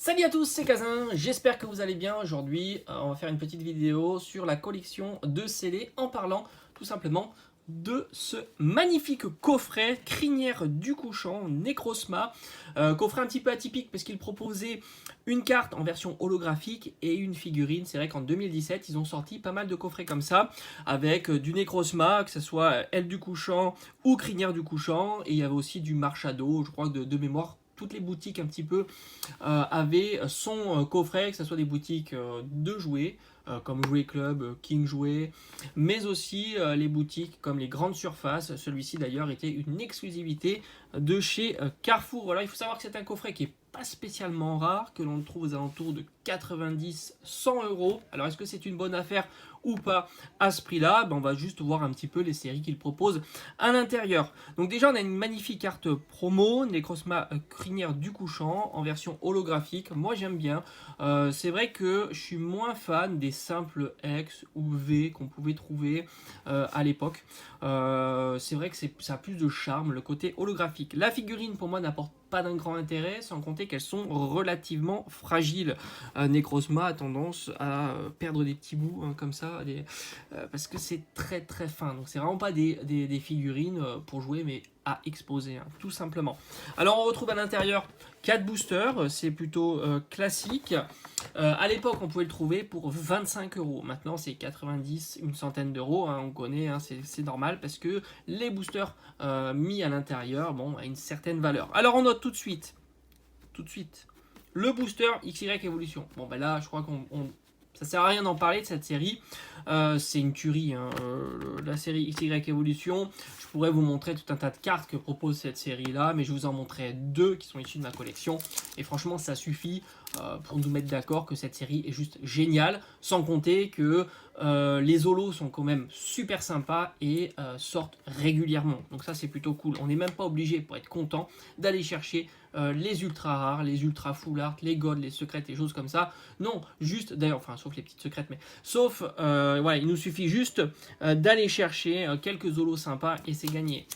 Salut à tous, c'est Kazin, j'espère que vous allez bien. Aujourd'hui, on va faire une petite vidéo sur la collection de scellés en parlant tout simplement de ce magnifique coffret Crinière du Couchant Necrozma. Coffret un petit peu atypique parce qu'il proposait une carte en version holographique et une figurine. C'est vrai qu'en 2017, ils ont sorti pas mal de coffrets comme ça avec du Necrozma, que ce soit Aile du Couchant ou Crinière du Couchant. Et il y avait aussi du Marshado, je crois que de mémoire. Toutes les boutiques un petit peu avaient son coffret, que ce soit des boutiques de jouets, comme Jouet Club, King Jouet, mais aussi les boutiques comme les grandes surfaces. Celui-ci d'ailleurs était une exclusivité de chez Carrefour. Voilà, il faut savoir que c'est un coffret qui est pas spécialement rare, que l'on trouve aux alentours de 90-100 euros. Alors est-ce que c'est une bonne affaire ou pas à ce prix-là? On va juste voir un petit peu les séries qu'il propose à l'intérieur. Donc déjà on a une magnifique carte promo, Necrozma Crinière du Couchant en version holographique. Moi j'aime bien. C'est vrai que je suis moins fan des simples X ou V qu'on pouvait trouver à l'époque. C'est vrai que ça a plus de charme, le côté holographique. La figurine pour moi n'apporte pas d'un grand intérêt, sans compter qu'elles sont relativement fragiles. Necrozma a tendance à perdre des petits bouts comme ça, parce que c'est très très fin. Donc c'est vraiment pas des figurines pour jouer, mais à exposer, tout simplement. Alors on retrouve à l'intérieur 4 boosters, c'est plutôt classique. À l'époque, on pouvait le trouver pour 25 euros. Maintenant, c'est 90, une centaine d'euros. On connaît, c'est normal parce que les boosters mis à l'intérieur, ont une certaine valeur. Alors, on note tout de suite, le booster XY Evolution. Là, je crois ça sert à rien d'en parler de cette série. C'est une tuerie, la série XY Evolution. Je pourrais vous montrer tout un tas de cartes que propose cette série-là, mais je vous en montrerai deux qui sont issues de ma collection. Et franchement, ça suffit pour nous mettre d'accord que cette série est juste géniale. Sans compter que les holos sont quand même super sympas et sortent régulièrement. Donc ça, c'est plutôt cool. On n'est même pas obligé, pour être content, d'aller chercher les ultra rares, les ultra full art, les gold, les secrètes, les choses comme ça. Non, juste, d'ailleurs, enfin, sauf les petites secrètes, mais sauf, voilà, il nous suffit juste d'aller chercher quelques holos sympas et c'est gagné.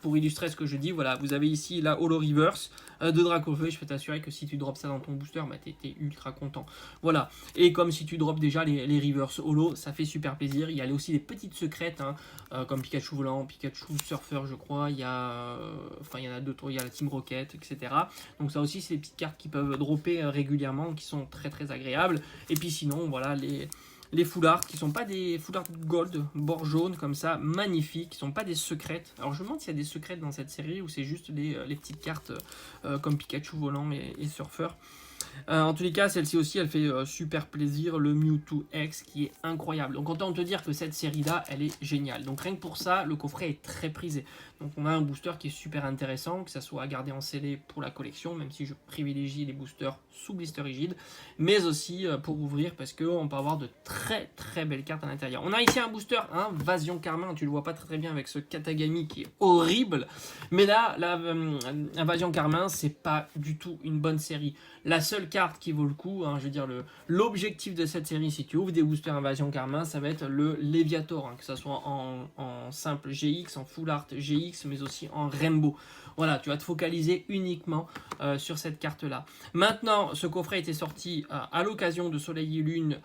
Pour illustrer ce que je dis, voilà, vous avez ici la Holo Reverse de Dracofeu. Je peux t'assurer que si tu drops ça dans ton booster, t'es ultra content. Voilà, et comme si tu drops déjà les Reverse Holo, ça fait super plaisir. Il y a aussi des petites secrètes, comme Pikachu Volant, Pikachu Surfer, je crois. Il y a, il y en a d'autres, il y a la Team Rocket, etc. Donc ça aussi, c'est des petites cartes qui peuvent dropper régulièrement, qui sont très très agréables. Et puis sinon, voilà, les full art qui sont pas des full art gold, bord jaune comme ça, magnifiques, qui sont pas des secrètes. Alors je me demande s'il y a des secrètes dans cette série ou c'est juste les petites cartes comme Pikachu Volant et Surfer. En tous les cas, celle-ci aussi, elle fait super plaisir. Le Mewtwo X qui est incroyable. Donc autant te dire que cette série-là, elle est géniale. Donc rien que pour ça, le coffret est très prisé. Donc on a un booster qui est super intéressant, que ça soit à garder en scellé pour la collection, même si je privilégie les boosters sous blister rigide, mais aussi pour ouvrir parce qu'on peut avoir de très très belles cartes à l'intérieur. On a ici un booster, Vasion Carmin, tu le vois pas très bien avec ce Katagami qui est horrible, mais là, Invasion Carmin, c'est pas du tout une bonne série. La seule carte qui vaut le coup, je veux dire, l'objectif de cette série, si tu ouvres des boosters Invasion Carmin, ça va être le Léviator, que ce soit en simple GX, en full art GX, mais aussi en Rainbow. Voilà, tu vas te focaliser uniquement sur cette carte-là. Maintenant, ce coffret était sorti à l'occasion de Soleil et Lune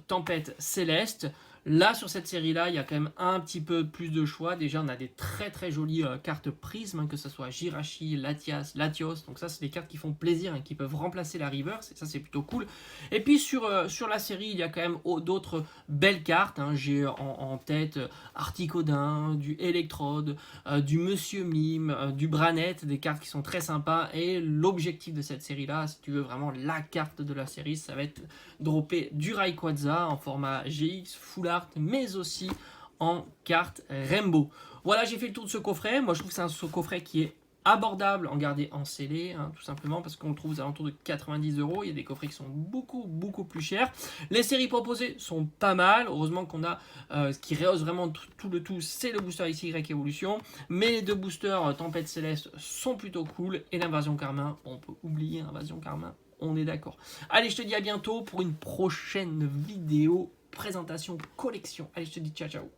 Tempête Céleste. Là, sur cette série-là, il y a quand même un petit peu plus de choix. Déjà, on a des très très jolies cartes prismes, que ce soit Jirachi, Latios. Donc ça, c'est des cartes qui font plaisir et qui peuvent remplacer la Reverse. Et ça, c'est plutôt cool. Et puis, sur la série, il y a quand même d'autres belles cartes. J'ai en tête Articodin, du Electrode, du Monsieur Mime, du Branette, des cartes qui sont très sympas. Et l'objectif de cette série-là, si tu veux vraiment la carte de la série, ça va être dropper du Rayquaza en format GX, Full Art, mais aussi en carte Rainbow. Voilà, j'ai fait le tour de ce coffret. Moi, je trouve que c'est un coffret qui est abordable en garder en scellé, tout simplement parce qu'on le trouve aux alentours de 90 euros. Il y a des coffrets qui sont beaucoup plus chers. Les séries proposées sont pas mal. Heureusement qu'on a ce qui rehausse vraiment tout le tout, c'est le booster XY Evolution. Mais les deux boosters Tempête Céleste sont plutôt cool. Et l'Invasion Carmin, on peut oublier l'Invasion Carmin. On est d'accord. Allez, je te dis à bientôt pour une prochaine vidéo présentation collection. Allez, je te dis ciao ciao.